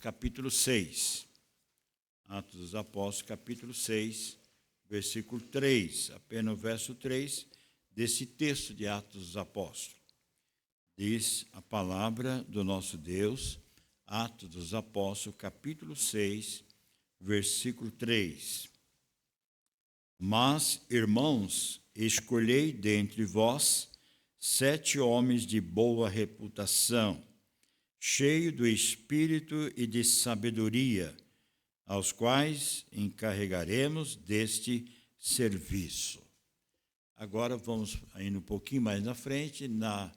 capítulo 6. Atos dos Apóstolos, capítulo 6, versículo 3. Apenas o verso 3 desse texto de Atos dos Apóstolos. Diz a palavra do nosso Deus, Atos dos Apóstolos, capítulo 6, versículo 3. Mas, irmãos, escolhei dentre vós 7 homens de boa reputação, cheios do Espírito e de sabedoria, aos quais encarregaremos deste serviço. Agora vamos indo um pouquinho mais na frente, na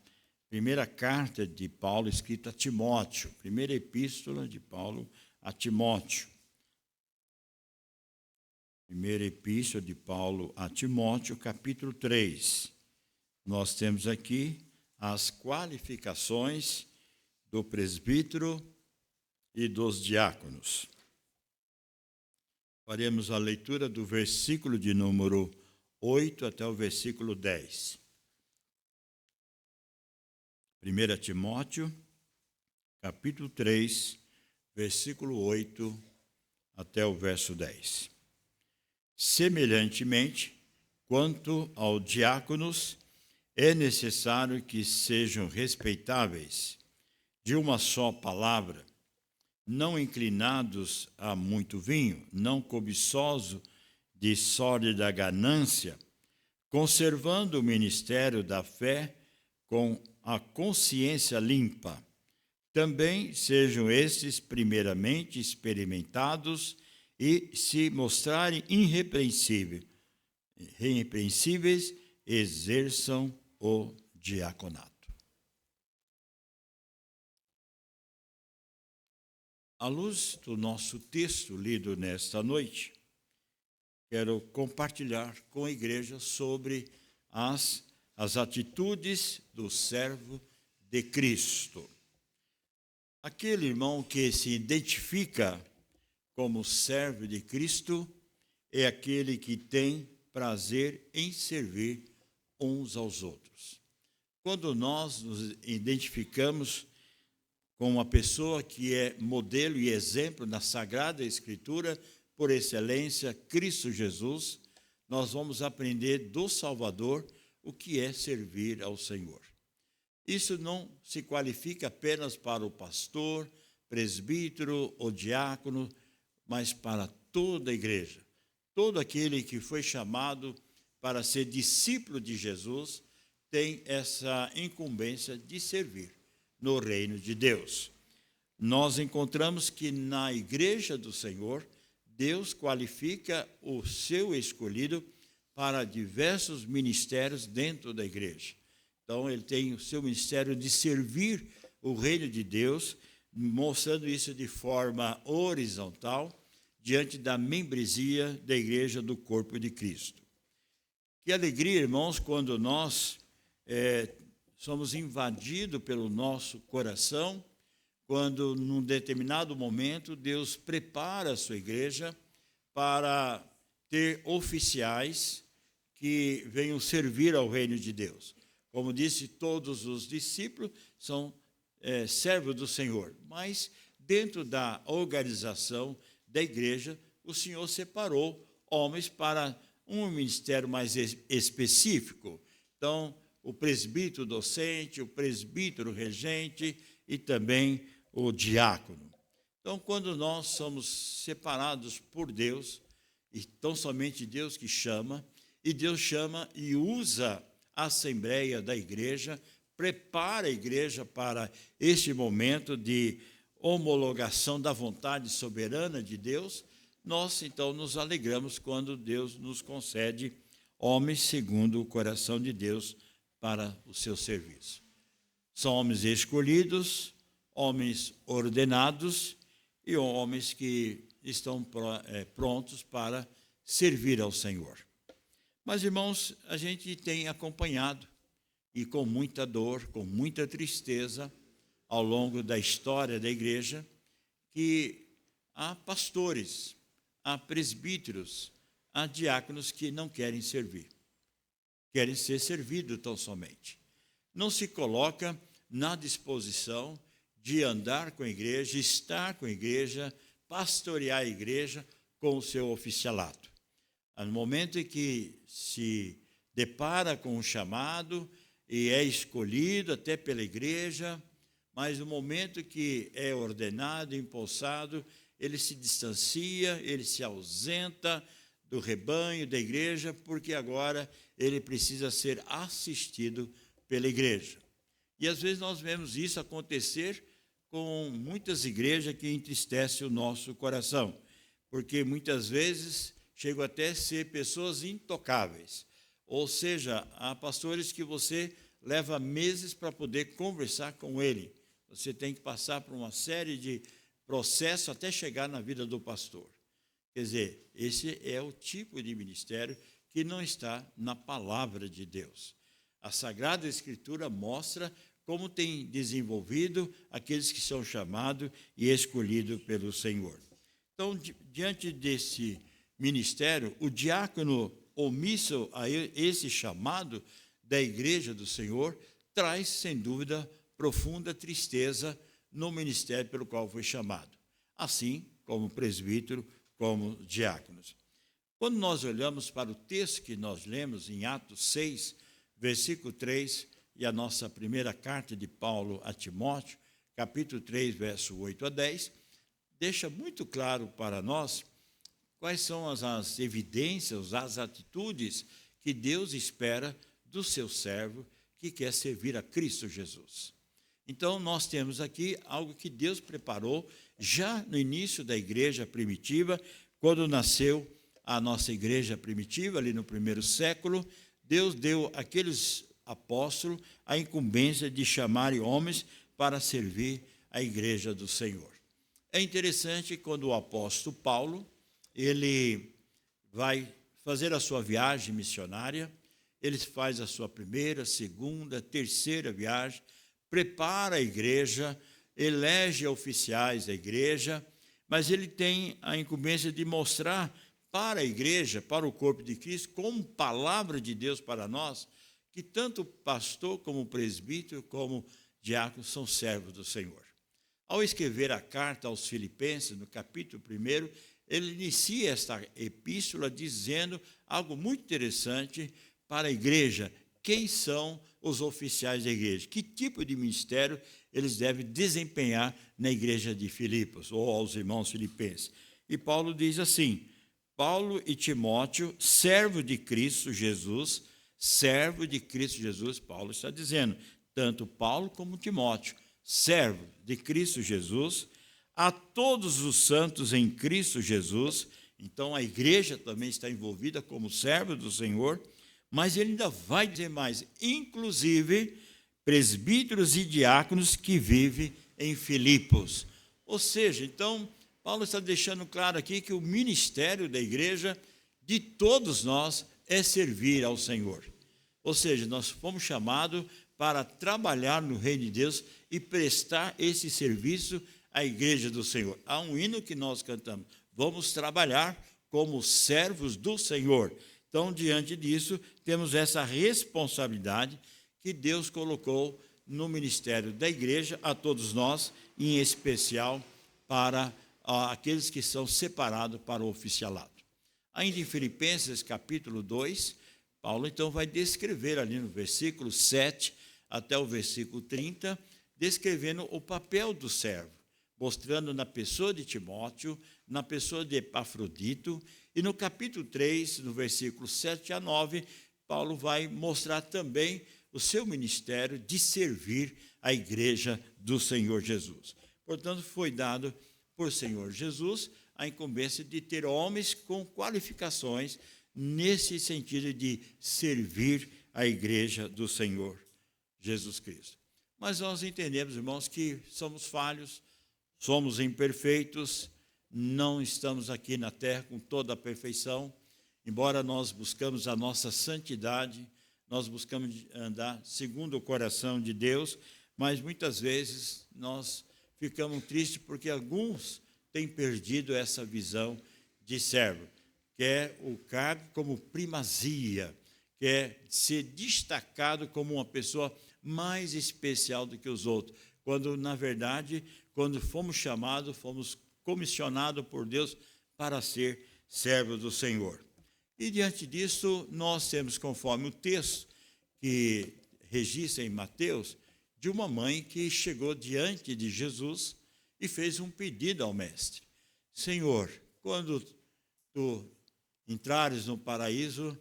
primeira carta de Paulo escrita a Timóteo, primeira epístola de Paulo a Timóteo. Primeira epístola de Paulo a Timóteo, capítulo 3. Nós temos aqui as qualificações do presbítero e dos diáconos. Faremos a leitura do versículo de número 8 até o versículo 10. 1 Timóteo, capítulo 3, versículo 8 até o verso 10. Semelhantemente, quanto aos diáconos, é necessário que sejam respeitáveis, de uma só palavra, não inclinados a muito vinho, não cobiçosos de sórdida ganância, conservando o ministério da fé com a consciência limpa. Também sejam estes primeiramente experimentados e, se mostrarem irrepreensíveis, exerçam o diaconato. À luz do nosso texto lido nesta noite, quero compartilhar com a igreja sobre as atitudes do servo de Cristo. Aquele irmão que se identifica como servo de Cristo é aquele que tem prazer em servir uns aos outros. Quando nós nos identificamos com uma pessoa que é modelo e exemplo na Sagrada Escritura, por excelência, Cristo Jesus, nós vamos aprender do Salvador o que é servir ao Senhor. Isso não se qualifica apenas para o pastor, presbítero ou diácono, mas para toda a igreja. Todo aquele que foi chamado para ser discípulo de Jesus tem essa incumbência de servir no reino de Deus. Nós encontramos que na igreja do Senhor, Deus qualifica o seu escolhido para diversos ministérios dentro da igreja. Então, ele tem o seu ministério de servir o reino de Deus, mostrando isso de forma horizontal, diante da membresia da igreja do corpo de Cristo. Que alegria, irmãos, quando nós somos invadidos pelo nosso coração, quando, num determinado momento, Deus prepara a sua igreja para ter oficiais que venham servir ao reino de Deus. Como disse, todos os discípulos são servos do Senhor, mas dentro da organização da igreja, o Senhor separou homens para um ministério mais específico. Então, o presbítero docente, o presbítero regente e também o diácono. Então, quando nós somos separados por Deus, e tão somente Deus que chama, e Deus chama e usa a assembleia da igreja, prepara a igreja para este momento de homologação da vontade soberana de Deus, nós então nos alegramos quando Deus nos concede homens segundo o coração de Deus para o seu serviço. São homens escolhidos, homens ordenados e homens que estão prontos para servir ao Senhor. Mas, irmãos, a gente tem acompanhado, e com muita dor, com muita tristeza, ao longo da história da igreja, que há pastores, há presbíteros, há diáconos que não querem servir. Querem ser servidos tão somente. Não se coloca na disposição de andar com a igreja, estar com a igreja, pastorear a igreja com o seu oficialato. No momento em que se depara com um chamado e é escolhido até pela igreja, mas no momento que é ordenado, impulsado, ele se distancia, ele se ausenta do rebanho, da igreja, porque agora ele precisa ser assistido pela igreja. E às vezes nós vemos isso acontecer com muitas igrejas que entristecem o nosso coração, porque muitas vezes chegam até a ser pessoas intocáveis, ou seja, há pastores que você leva meses para poder conversar com ele. Você tem que passar por uma série de processos até chegar na vida do pastor. Quer dizer, esse é o tipo de ministério que não está na palavra de Deus. A Sagrada Escritura mostra como tem desenvolvido aqueles que são chamados e escolhidos pelo Senhor. Então, diante desse ministério, o diácono omisso a esse chamado da igreja do Senhor traz, sem dúvida, profunda tristeza no ministério pelo qual foi chamado, assim como presbítero, como diáconos. Quando nós olhamos para o texto que nós lemos em Atos 6, versículo 3, e a nossa primeira carta de Paulo a Timóteo, capítulo 3, verso 8 a 10, deixa muito claro para nós quais são as evidências, as atitudes que Deus espera do seu servo que quer servir a Cristo Jesus. Então, nós temos aqui algo que Deus preparou já no início da igreja primitiva, quando nasceu a nossa igreja primitiva, ali no primeiro século. Deus deu àqueles apóstolos a incumbência de chamarem homens para servir a igreja do Senhor. É interessante quando o apóstolo Paulo, ele vai fazer a sua viagem missionária, ele faz a sua primeira, segunda, terceira viagem, prepara a igreja, elege oficiais da igreja, mas ele tem a incumbência de mostrar para a igreja, para o corpo de Cristo, como palavra de Deus para nós, que tanto pastor como presbítero, como diácono, são servos do Senhor. Ao escrever a carta aos Filipenses, no capítulo 1, ele inicia esta epístola dizendo algo muito interessante para a igreja. Quem são os oficiais da igreja? Que tipo de ministério eles devem desempenhar na igreja de Filipos, ou aos irmãos filipenses? E Paulo diz assim: Paulo e Timóteo, servo de Cristo Jesus, Paulo está dizendo, tanto Paulo como Timóteo, servo de Cristo Jesus, a todos os santos em Cristo Jesus. Então a igreja também está envolvida como servo do Senhor, mas ele ainda vai dizer mais, inclusive presbíteros e diáconos que vivem em Filipos. Ou seja, então, Paulo está deixando claro aqui que o ministério da igreja, de todos nós, é servir ao Senhor. Ou seja, nós fomos chamados para trabalhar no reino de Deus e prestar esse serviço à igreja do Senhor. Há um hino que nós cantamos, vamos trabalhar como servos do Senhor. Então, diante disso, temos essa responsabilidade que Deus colocou no ministério da igreja, a todos nós, em especial para aqueles que são separados para o oficialato. Ainda em Filipenses, capítulo 2, Paulo, então, vai descrever ali no versículo 7 até o versículo 30, descrevendo o papel do servo, mostrando na pessoa de Timóteo, na pessoa de Epafrodito, e no capítulo 3, no versículo 7 a 9, Paulo vai mostrar também o seu ministério de servir a igreja do Senhor Jesus. Portanto, foi dado por Senhor Jesus a incumbência de ter homens com qualificações nesse sentido de servir a igreja do Senhor Jesus Cristo. Mas nós entendemos, irmãos, que somos falhos, somos imperfeitos, não estamos aqui na terra com toda a perfeição, embora nós buscamos a nossa santidade, nós buscamos andar segundo o coração de Deus, mas muitas vezes nós ficamos tristes porque alguns têm perdido essa visão de servo, quer o cargo como primazia, quer ser destacado como uma pessoa mais especial do que os outros, quando, na verdade, quando fomos chamados, fomos comissionados por Deus para ser servos do Senhor. E diante disso, nós temos, conforme o texto que registra em Mateus, de uma mãe que chegou diante de Jesus e fez um pedido ao mestre. Senhor, quando tu entrares no paraíso,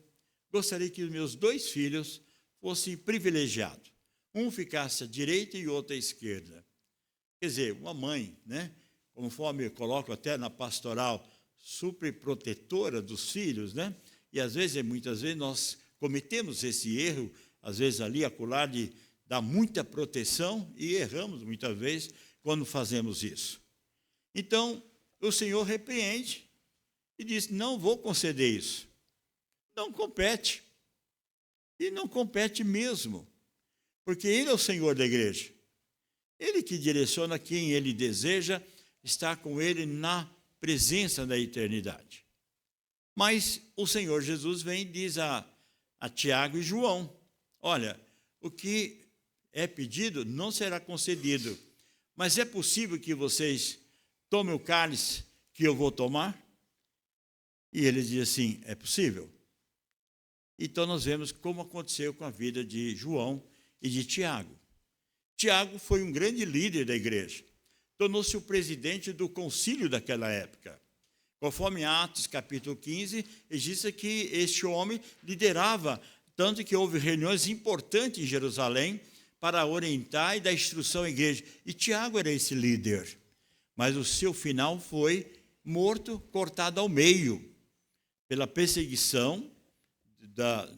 gostaria que os meus 2 filhos fossem privilegiados. Um ficasse à direita e o outro à esquerda. Quer dizer, uma mãe, né? Conforme eu coloco até na pastoral, superprotetora dos filhos, né? E às vezes, muitas vezes, nós cometemos esse erro, às vezes ali, acolá, de dar muita proteção e erramos muitas vezes quando fazemos isso. Então, o Senhor repreende e diz, não vou conceder isso. Não compete. E não compete mesmo, porque Ele é o Senhor da igreja. Ele que direciona quem Ele deseja estar com Ele na presença da eternidade. Mas o Senhor Jesus vem e diz a Tiago e João, olha, o que é pedido não será concedido, mas é possível que vocês tomem o cálice que eu vou tomar? E ele diz assim, é possível. Então nós vemos como aconteceu com a vida de João e de Tiago. Tiago foi um grande líder da igreja, tornou-se o presidente do concílio daquela época. Conforme Atos capítulo 15, registra que este homem liderava, tanto que houve reuniões importantes em Jerusalém para orientar e dar instrução à igreja. E Tiago era esse líder, mas o seu final foi morto, cortado ao meio, pela perseguição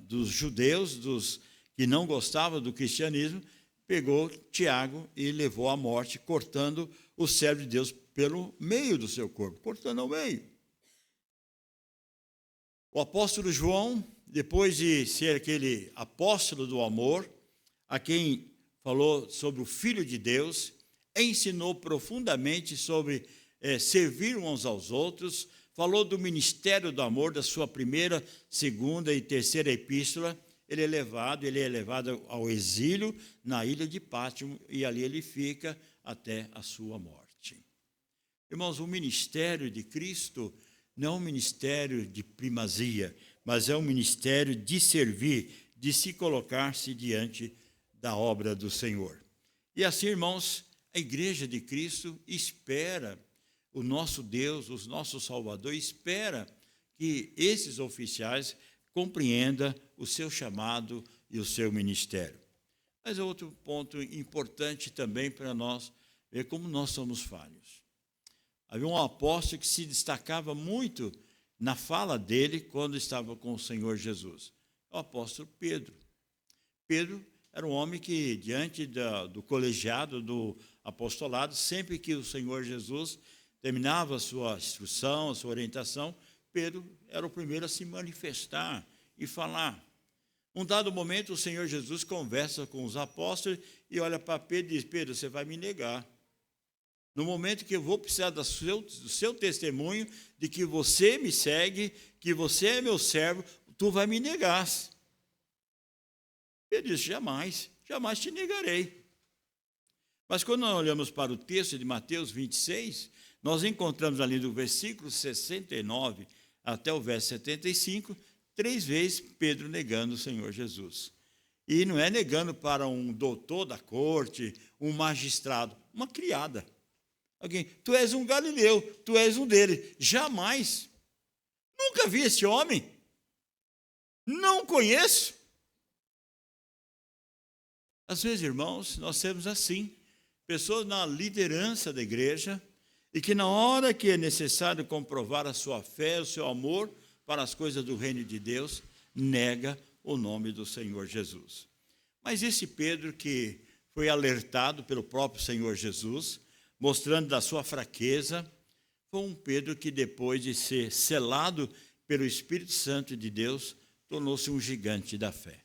dos judeus, dos que não gostavam do cristianismo, pegou Tiago e levou à morte, cortando o servo de Deus pelo meio do seu corpo, cortando ao meio. O apóstolo João, depois de ser aquele apóstolo do amor, a quem falou sobre o Filho de Deus, ensinou profundamente sobre servir uns aos outros, falou do ministério do amor, da sua primeira, segunda e terceira epístola. Ele é levado ao exílio na ilha de Pátimo, e ali ele fica até a sua morte. Irmãos, o ministério de Cristo não é um ministério de primazia, mas é um ministério de servir, de se colocar-se diante da obra do Senhor. E assim, irmãos, a igreja de Cristo espera o nosso Deus, o nosso Salvador, espera que esses oficiais compreendam o seu chamado e o seu ministério. Mas outro ponto importante também para nós ver como nós somos falhos. Havia um apóstolo que se destacava muito na fala dele quando estava com o Senhor Jesus. O apóstolo Pedro. Pedro era um homem que, diante do colegiado, do apostolado, sempre que o Senhor Jesus terminava a sua instrução, a sua orientação, Pedro era o primeiro a se manifestar e falar. Um dado momento, o Senhor Jesus conversa com os apóstolos e olha para Pedro e diz, Pedro, você vai me negar. No momento que eu vou precisar do seu testemunho, de que você me segue, que você é meu servo, tu vai me negar. Pedro disse, jamais te negarei. Mas quando nós olhamos para o texto de Mateus 26, nós encontramos ali do versículo 69 até o verso 75, 3 vezes Pedro negando o Senhor Jesus. E não é negando para um doutor da corte, um magistrado, uma criada. Alguém, tu és um galileu, tu és um deles. Jamais. Nunca vi esse homem. Não conheço. Às vezes, irmãos, nós temos assim, pessoas na liderança da igreja, e que na hora que é necessário comprovar a sua fé, o seu amor para as coisas do reino de Deus, nega o nome do Senhor Jesus. Mas esse Pedro que foi alertado pelo próprio Senhor Jesus, mostrando da sua fraqueza, foi um Pedro que depois de ser selado pelo Espírito Santo de Deus, tornou-se um gigante da fé.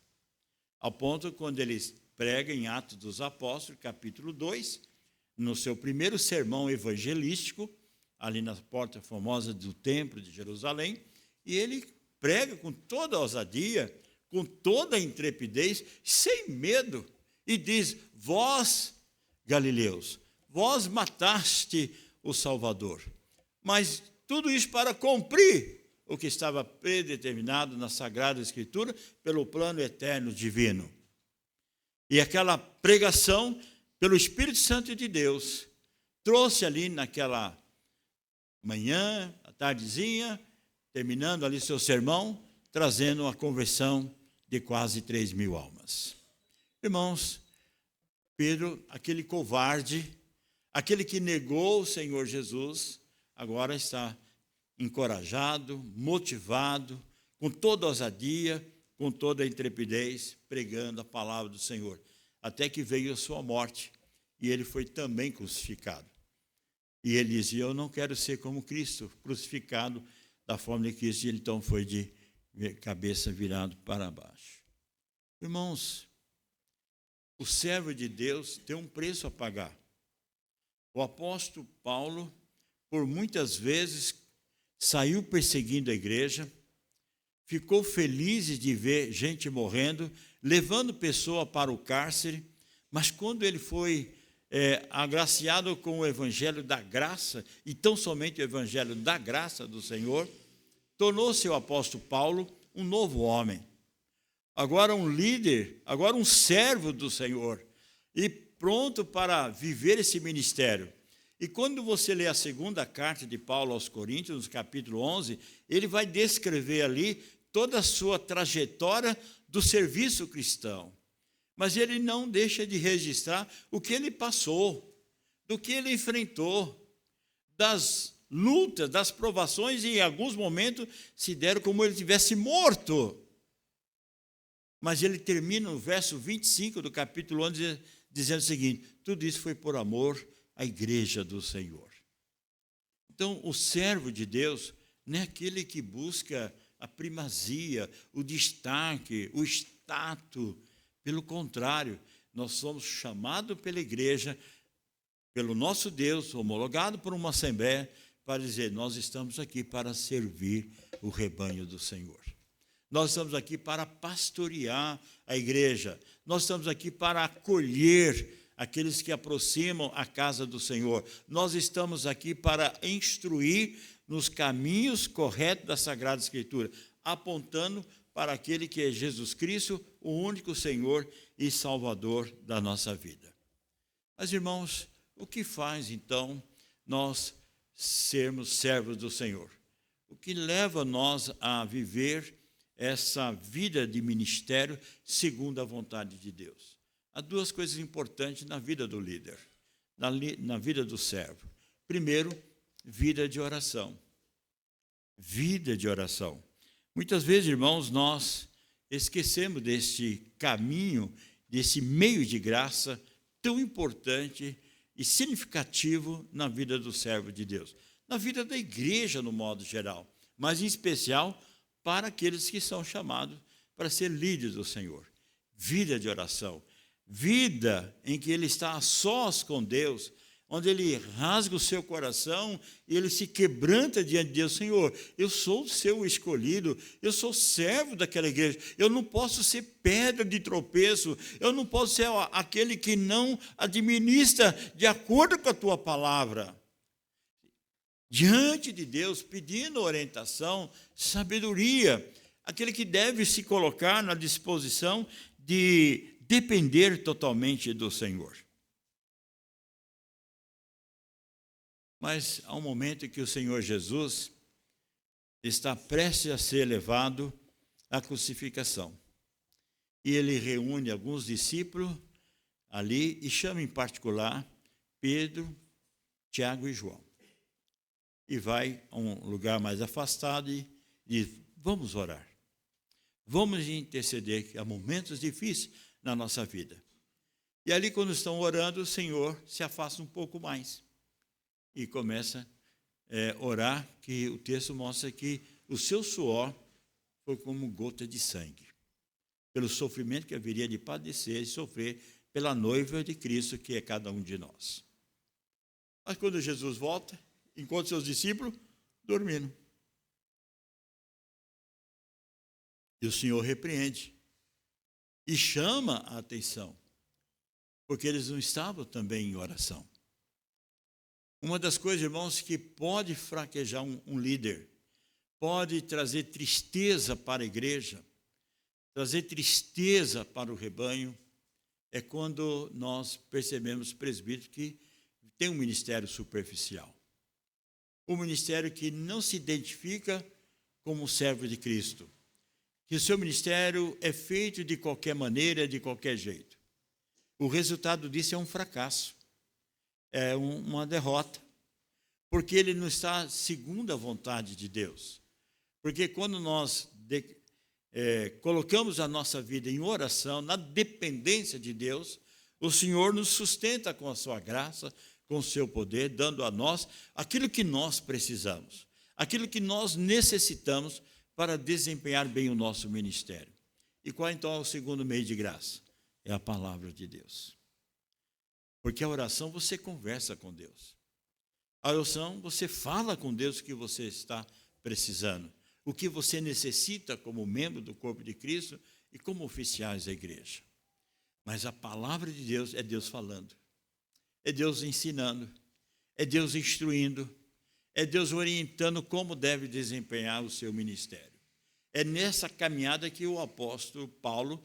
Ao ponto, quando ele prega em Atos dos Apóstolos, capítulo 2, no seu primeiro sermão evangelístico, ali na porta famosa do templo de Jerusalém, e ele prega com toda a ousadia, com toda a intrepidez, sem medo, e diz, vós galileus, vós mataste o Salvador. Mas tudo isso para cumprir o que estava predeterminado na Sagrada Escritura pelo plano eterno divino. E aquela pregação pelo Espírito Santo de Deus trouxe ali naquela manhã, à tardezinha, terminando ali seu sermão, trazendo a conversão de quase 3.000 almas. Irmãos, Pedro, aquele covarde, aquele que negou o Senhor Jesus, agora está encorajado, motivado, com toda a ousadia, com toda a intrepidez, pregando a palavra do Senhor, até que veio a sua morte, e ele foi também crucificado. E ele dizia, eu não quero ser como Cristo, crucificado da forma de Cristo, e ele então foi de cabeça virado para baixo. Irmãos, o servo de Deus tem um preço a pagar. O apóstolo Paulo, por muitas vezes, saiu perseguindo a igreja, ficou feliz de ver gente morrendo, levando pessoa para o cárcere, mas quando ele foi agraciado com o evangelho da graça, e tão somente o evangelho da graça do Senhor, tornou-se o apóstolo Paulo um novo homem. Agora um líder, agora um servo do Senhor, e pronto para viver esse ministério. E quando você lê a segunda carta de Paulo aos Coríntios, no capítulo 11, ele vai descrever ali toda a sua trajetória do serviço cristão. Mas ele não deixa de registrar o que ele passou, do que ele enfrentou, das lutas, das provações, e em alguns momentos se deram como ele tivesse morto. Mas ele termina no verso 25 do capítulo 11, dizendo o seguinte, tudo isso foi por amor à igreja do Senhor. Então, o servo de Deus não é aquele que busca a primazia, o destaque, o status. Pelo contrário, nós somos chamados pela igreja, pelo nosso Deus, homologado por uma assembleia, para dizer, nós estamos aqui para servir o rebanho do Senhor. Nós estamos aqui para pastorear a igreja. Nós estamos aqui para acolher aqueles que aproximam a casa do Senhor. Nós estamos aqui para instruir nos caminhos corretos da Sagrada Escritura, apontando para aquele que é Jesus Cristo, o único Senhor e Salvador da nossa vida. Mas, irmãos, o que faz, então, nós sermos servos do Senhor? O que leva nós a viver essa vida de ministério segundo a vontade de Deus? Há duas coisas importantes na vida do líder, na vida do servo. Primeiro, vida de oração. Vida de oração. Muitas vezes, irmãos, nós esquecemos desse caminho, desse meio de graça tão importante e significativo na vida do servo de Deus, na vida da igreja no modo geral, mas em especial para aqueles que são chamados para ser líderes do Senhor. Vida de oração, vida em que ele está a sós com Deus, onde ele rasga o seu coração e ele se quebranta diante de Deus. Senhor, eu sou o seu escolhido, eu sou servo daquela igreja, eu não posso ser pedra de tropeço, eu não posso ser aquele que não administra de acordo com a tua palavra. Diante de Deus, pedindo orientação, sabedoria, aquele que deve se colocar na disposição de depender totalmente do Senhor. Mas há um momento em que o Senhor Jesus está prestes a ser levado à crucificação. E ele reúne alguns discípulos ali e chama em particular Pedro, Tiago e João. E vai a um lugar mais afastado e diz, vamos orar. Vamos interceder, que há momentos difíceis na nossa vida. E ali, quando estão orando, o Senhor se afasta um pouco mais. E começa a orar, que o texto mostra que o seu suor foi como gota de sangue, pelo sofrimento que haveria de padecer e sofrer pela noiva de Cristo, que é cada um de nós. Mas quando Jesus volta, encontra seus discípulos dormindo. E o Senhor repreende e chama a atenção, porque eles não estavam também em oração. Uma das coisas, irmãos, que pode fraquejar um líder, pode trazer tristeza para a igreja, trazer tristeza para o rebanho, é quando nós percebemos presbíteros que tem um ministério superficial. Um ministério que não se identifica como servo de Cristo, que o seu ministério é feito de qualquer maneira, de qualquer jeito. O resultado disso é um fracasso, é uma derrota, porque ele não está segundo a vontade de Deus. Porque quando nós colocamos a nossa vida em oração, na dependência de Deus, o Senhor nos sustenta com a sua graça, com o seu poder, dando a nós aquilo que nós precisamos, aquilo que nós necessitamos para desempenhar bem o nosso ministério. E qual então é o segundo meio de graça? É a palavra de Deus. Porque a oração você conversa com Deus. A oração você fala com Deus o que você está precisando, o que você necessita como membro do corpo de Cristo e como oficiais da igreja. Mas a palavra de Deus é Deus falando, é Deus ensinando, é Deus instruindo, é Deus orientando como deve desempenhar o seu ministério. É nessa caminhada que o apóstolo Paulo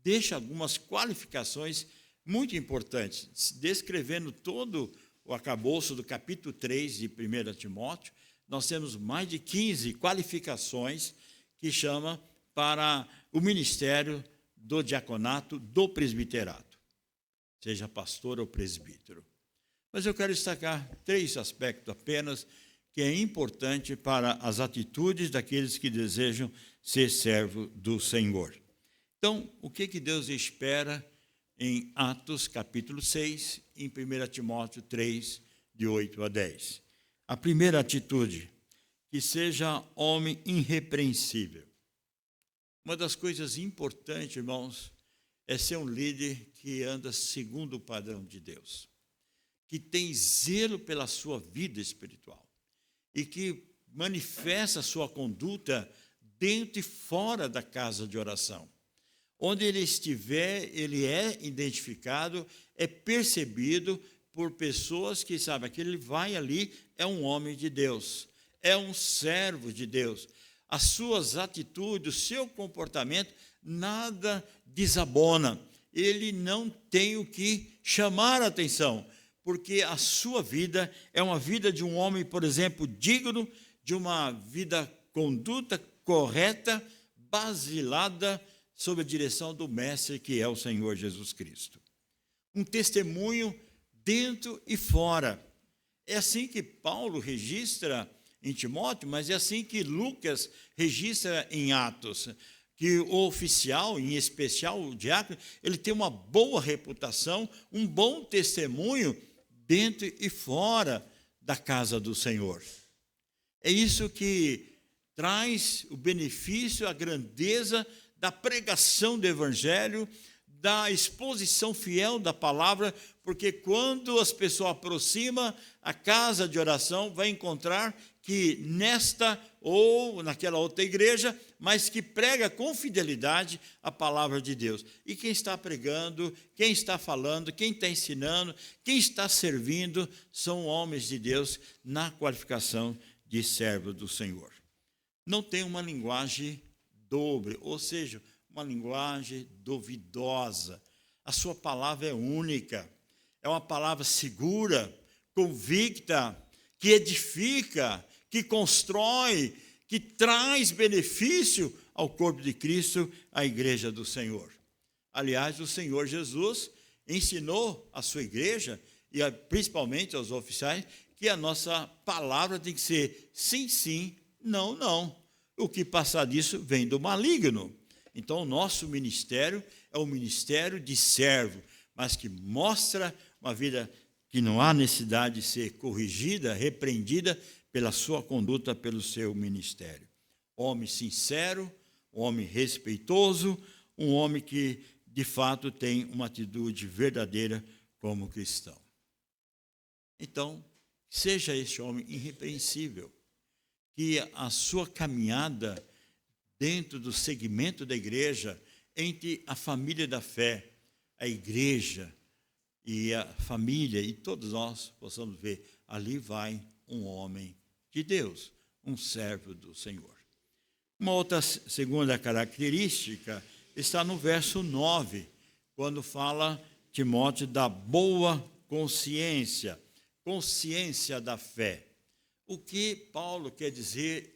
deixa algumas qualificações muito importantes, descrevendo todo o arcabouço do capítulo 3 de 1 Timóteo. Nós temos mais de 15 qualificações que chama para o ministério do diaconato, do presbiterato, seja pastor ou presbítero. Mas eu quero destacar 3 aspectos apenas que é importante para as atitudes daqueles que desejam ser servo do Senhor. Então, o que Deus espera em Atos capítulo 6, em 1 Timóteo 3, de 8 a 10? A primeira atitude, que seja homem irrepreensível. Uma das coisas importantes, irmãos, é ser um líder que anda segundo o padrão de Deus, que tem zelo pela sua vida espiritual e que manifesta a sua conduta dentro e fora da casa de oração. Onde ele estiver, ele é identificado, é percebido por pessoas que sabem que ele vai ali, é um homem de Deus, é um servo de Deus. As suas atitudes, o seu comportamento, nada desabona. Ele não tem o que chamar a atenção, porque a sua vida é uma vida de um homem, por exemplo, digno, de uma vida, conduta correta, basilada sob a direção do Mestre, que é o Senhor Jesus Cristo. Um testemunho dentro e fora. É assim que Paulo registra em Timóteo, mas é assim que Lucas registra em Atos, que o oficial, em especial o diácono, ele tem uma boa reputação, um bom testemunho dentro e fora da casa do Senhor. É isso que traz o benefício, a grandeza da pregação do Evangelho, da exposição fiel da palavra, porque quando as pessoas aproximam a casa de oração, vai encontrar que nesta ou naquela outra igreja, mas que prega com fidelidade a palavra de Deus. E quem está pregando, quem está falando, quem está ensinando, quem está servindo, são homens de Deus na qualificação de servo do Senhor. Não tem uma linguagem dobre, ou seja, uma linguagem duvidosa. A sua palavra é única, é uma palavra segura, convicta, que edifica, que constrói, que traz benefício ao corpo de Cristo, à igreja do Senhor. Aliás, o Senhor Jesus ensinou à sua igreja, e principalmente aos oficiais, que a nossa palavra tem que ser sim, sim, não, não. O que passar disso vem do maligno. Então, o nosso ministério é um ministério de servo, mas que mostra uma vida que não há necessidade de ser corrigida, repreendida pela sua conduta, pelo seu ministério. Homem sincero, homem respeitoso, um homem que, de fato, tem uma atitude verdadeira como cristão. Então, seja este homem irrepreensível, que a sua caminhada dentro do segmento da igreja, entre a família da fé, a igreja, e a família, e todos nós possamos ver, ali vai um homem de Deus, um servo do Senhor. Uma outra segunda característica está no verso 9, quando fala Timóteo da boa consciência, consciência da fé. O que Paulo quer dizer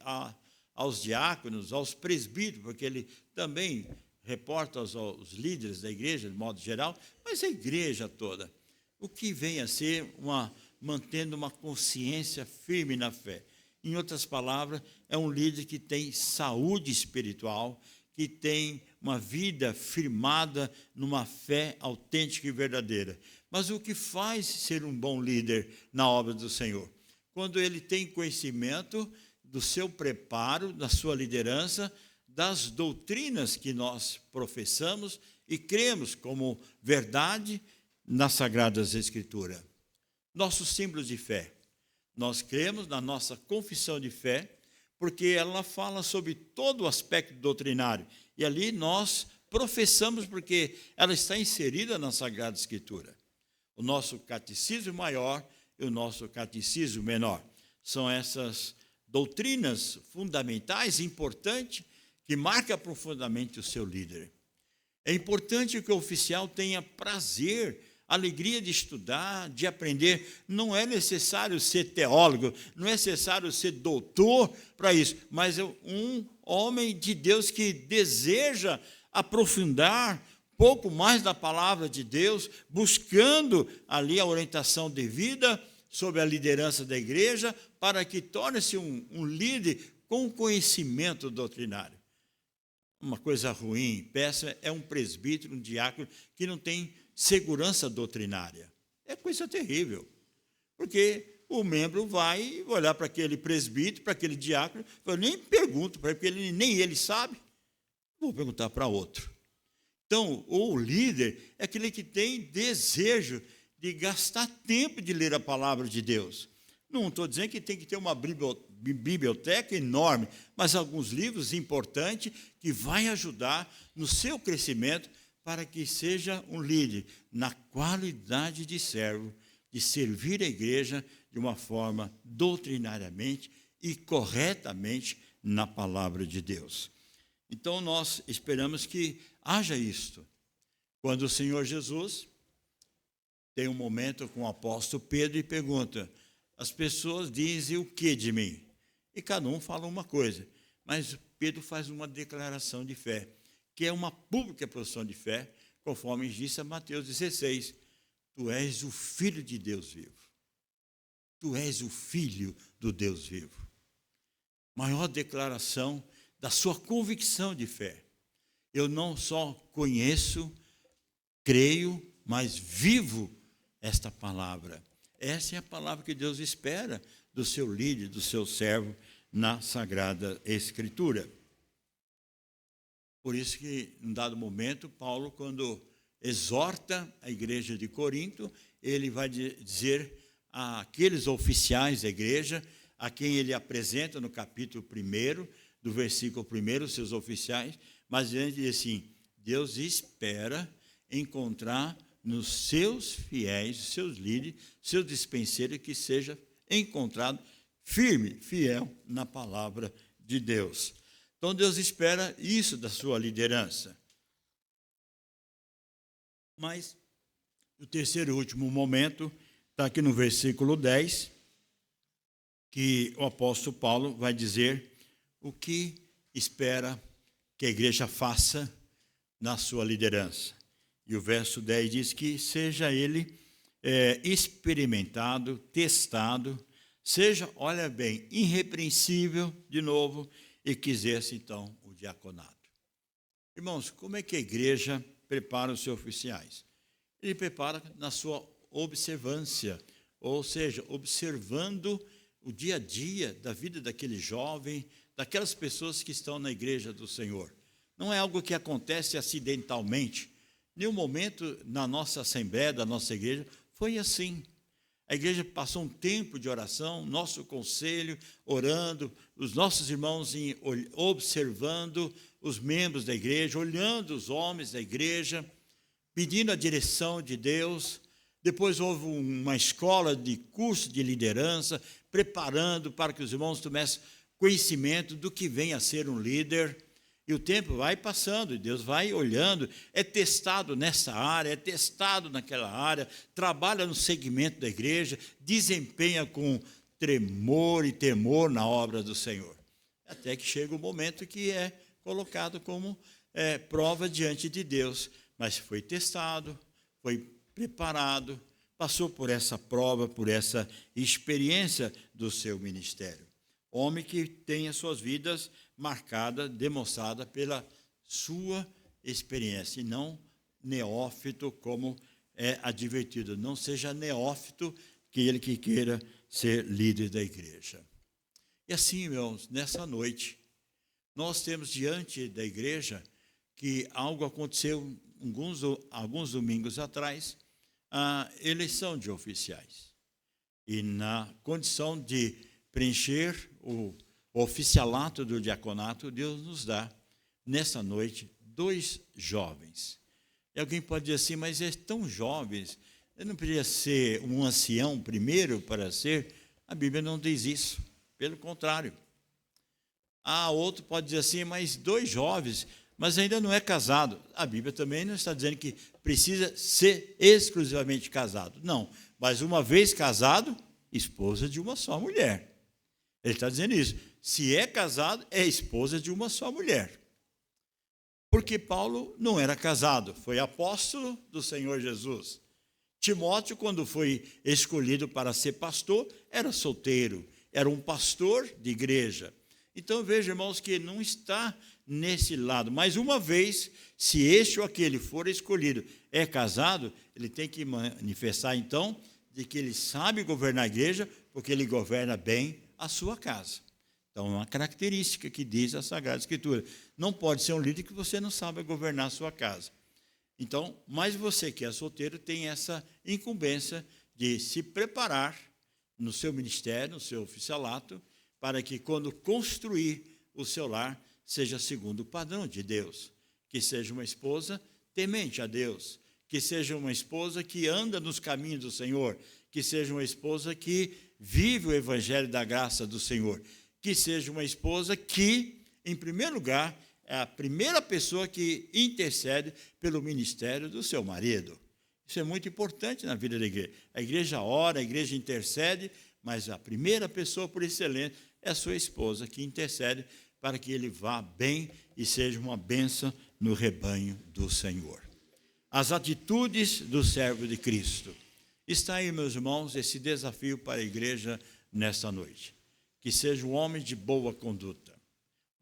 aos diáconos, aos presbíteros, porque ele também reporta aos líderes da igreja, de modo geral, mas a igreja toda. O que vem a ser mantendo uma consciência firme na fé. Em outras palavras, é um líder que tem saúde espiritual, que tem uma vida firmada numa fé autêntica e verdadeira. Mas o que faz ser um bom líder na obra do Senhor? Quando ele tem conhecimento do seu preparo, da sua liderança, das doutrinas que nós professamos e cremos como verdade nas Sagradas Escrituras. Nossos símbolos de fé. Nós cremos na nossa confissão de fé, porque ela fala sobre todo o aspecto doutrinário. E ali nós professamos, porque ela está inserida na Sagrada Escritura. O nosso catecismo maior e o nosso catecismo menor. São essas doutrinas fundamentais, importantes, que marcam profundamente o seu líder. É importante que o oficial tenha prazer, alegria de estudar, de aprender. Não é necessário ser teólogo, não é necessário ser doutor para isso, mas é um homem de Deus que deseja aprofundar pouco mais da palavra de Deus, buscando ali a orientação devida sobre a liderança da igreja, para que torne-se um líder com conhecimento doutrinário. Uma coisa ruim, péssima, é um presbítero, um diácono, que não tem segurança doutrinária. É coisa terrível, porque o membro vai olhar para aquele presbítero, para aquele diácono, eu nem pergunto para ele, porque nem ele sabe, vou perguntar para outro. Então, o líder é aquele que tem desejo de gastar tempo de ler a palavra de Deus. Não estou dizendo que tem que ter uma biblioteca enorme, mas alguns livros importantes que vai ajudar no seu crescimento para que seja um líder na qualidade de servo, de servir a igreja de uma forma doutrinariamente e corretamente na palavra de Deus. Então, nós esperamos que haja isto. Quando o Senhor Jesus tem um momento com o apóstolo Pedro e pergunta: as pessoas dizem o que de mim? E cada um fala uma coisa, mas Pedro faz uma declaração de fé, que é uma pública profissão de fé, conforme disse a Mateus 16, tu és o Filho de Deus vivo. Tu és o Filho do Deus vivo. Maior declaração da sua convicção de fé. Eu não só conheço, creio, mas vivo esta palavra. Essa é a palavra que Deus espera do seu líder, do seu servo na Sagrada Escritura. Por isso que, em dado momento, Paulo, quando exorta a igreja de Corinto, ele vai dizer àqueles oficiais da igreja, a quem ele apresenta no capítulo 1, do versículo 1, seus oficiais, mas ele diz assim: Deus espera encontrar nos seus fiéis, seus líderes, seus dispenseiros, que seja encontrado firme, fiel na palavra de Deus. Então, Deus espera isso da sua liderança. Mas o terceiro e último momento está aqui no versículo 10, que o apóstolo Paulo vai dizer o que espera que a igreja faça na sua liderança. E o verso 10 diz que seja ele experimentado, testado, seja, olha bem, irrepreensível, de novo, e que exerça, então, o diaconato. Irmãos, como é que a igreja prepara os seus oficiais? Ele prepara na sua observância, ou seja, observando o dia a dia da vida daquele jovem, daquelas pessoas que estão na igreja do Senhor. Não é algo que acontece acidentalmente. Nenhum momento na nossa assembleia, da nossa igreja, foi assim. A igreja passou um tempo de oração, nosso conselho, orando, os nossos irmãos observando os membros da igreja, olhando os homens da igreja, pedindo a direção de Deus. Depois houve uma escola de curso de liderança, preparando para que os irmãos tivessem conhecimento do que vem a ser um líder. E o tempo vai passando, e Deus vai olhando, é testado nessa área, é testado naquela área, trabalha no segmento da igreja, desempenha com tremor e temor na obra do Senhor. Até que chega o momento que é colocado como prova diante de Deus. Mas foi testado, foi preparado, passou por essa prova, por essa experiência do seu ministério. Homem que tem as suas vidas marcada, demonstrada pela sua experiência, e não neófito, como é advertido. Não seja neófito aquele que queira ser líder da igreja. E assim, irmãos, nessa noite, nós temos diante da igreja que algo aconteceu alguns domingos atrás, a eleição de oficiais. E na condição de preencher o oficialato do diaconato, Deus nos dá, nessa noite, 2 jovens. E alguém pode dizer assim, mas é tão jovens, ele não poderia ser um ancião primeiro para ser? A Bíblia não diz isso, pelo contrário. Outro pode dizer assim, mas 2 jovens, mas ainda não é casado. A Bíblia também não está dizendo que precisa ser exclusivamente casado. Não, mas uma vez casado, esposa de uma só mulher. Ele está dizendo isso. Se é casado, é esposa de uma só mulher. Porque Paulo não era casado, foi apóstolo do Senhor Jesus. Timóteo, quando foi escolhido para ser pastor, era solteiro, era um pastor de igreja. Então, veja, irmãos, que não está nesse lado. Mas uma vez, se este ou aquele for escolhido é casado, ele tem que manifestar, então, de que ele sabe governar a igreja, porque ele governa bem a sua casa. Então, é uma característica que diz a Sagrada Escritura. Não pode ser um líder que você não sabe governar a sua casa. Então, mas você que é solteiro tem essa incumbência de se preparar no seu ministério, no seu oficialato, para que quando construir o seu lar, seja segundo o padrão de Deus. Que seja uma esposa temente a Deus, que seja uma esposa que anda nos caminhos do Senhor, que seja uma esposa que vive o evangelho da graça do Senhor, que seja uma esposa que, em primeiro lugar, é a primeira pessoa que intercede pelo ministério do seu marido. Isso é muito importante na vida da igreja. A igreja ora, a igreja intercede, mas a primeira pessoa por excelência é a sua esposa, que intercede para que ele vá bem e seja uma bênção no rebanho do Senhor. As atitudes do servo de Cristo. Está aí, meus irmãos, esse desafio para a igreja nesta noite. Que seja um homem de boa conduta,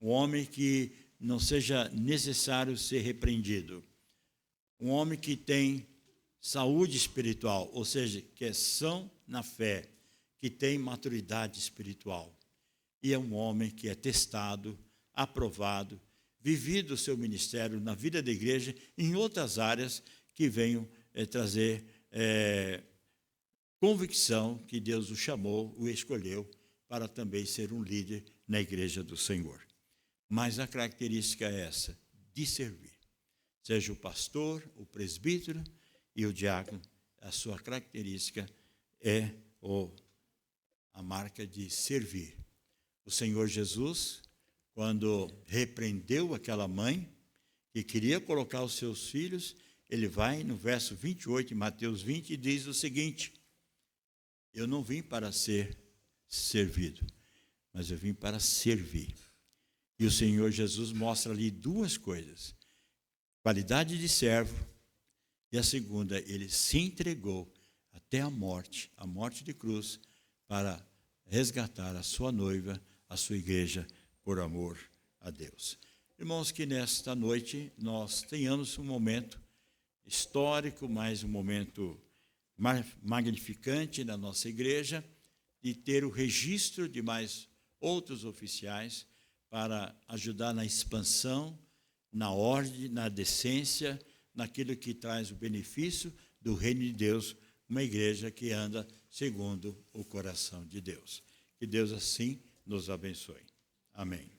um homem que não seja necessário ser repreendido, um homem que tem saúde espiritual, ou seja, que é são na fé, que tem maturidade espiritual, e é um homem que é testado, aprovado, vivido o seu ministério na vida da igreja, em outras áreas que venham trazer convicção que Deus o chamou, o escolheu, para também ser um líder na igreja do Senhor. Mas a característica é essa, de servir. Seja o pastor, o presbítero e o diácono, a sua característica é a marca de servir. O Senhor Jesus, quando repreendeu aquela mãe que queria colocar os seus filhos, ele vai no verso 28, em Mateus 20, e diz o seguinte: eu não vim para ser servido, mas eu vim para servir. E o Senhor Jesus mostra ali 2 coisas: qualidade de servo, e a segunda, ele se entregou até a morte de cruz, para resgatar a sua noiva, a sua igreja, por amor a Deus. Irmãos, que nesta noite nós tenhamos um momento histórico, mais um momento magnificante na nossa igreja, de ter o registro de mais outros oficiais para ajudar na expansão, na ordem, na decência, naquilo que traz o benefício do reino de Deus, uma igreja que anda segundo o coração de Deus. Que Deus assim nos abençoe. Amém.